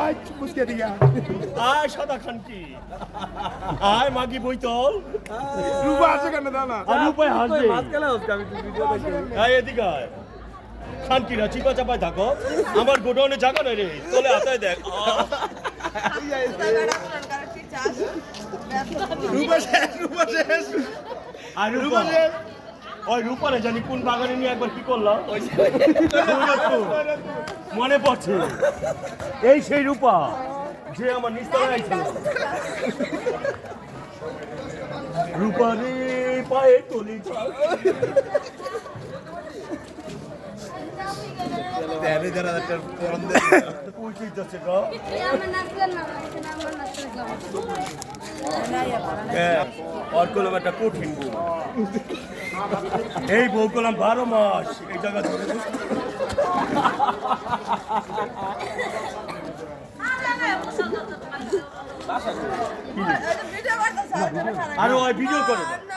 আয় মুসকে দিয়া আয় সাদা খান কি আয় মাগি বইতল রূপা আছে কেন দানা আর রূপায় হাসবে মাছ খেলা হচ্ছে আমি ভিডিও দেখি আয় এদিকে আয় খান কি না চিপা চাপায় থাকো আমার গোডাউনে জায়গা নাই রে তোলে হাতায় দেখ রূপা শেষ আর রূপা ওই রূপারে জানি কোন বাগানে নিয়ে একবার কি করলাম মনে পড়ছে এই সেই রূপা যে আমার নিস্তলায় আইছিল রূপারে পায়ে তলি তেরে যারা একটা ফোন দে পৌঁছে যাচ্ছে গো আর করলাম একটা কঠিন বউ এই বউ করলাম 12 মাস এই জায়গা ধরে আরে ওই ভিডিও করে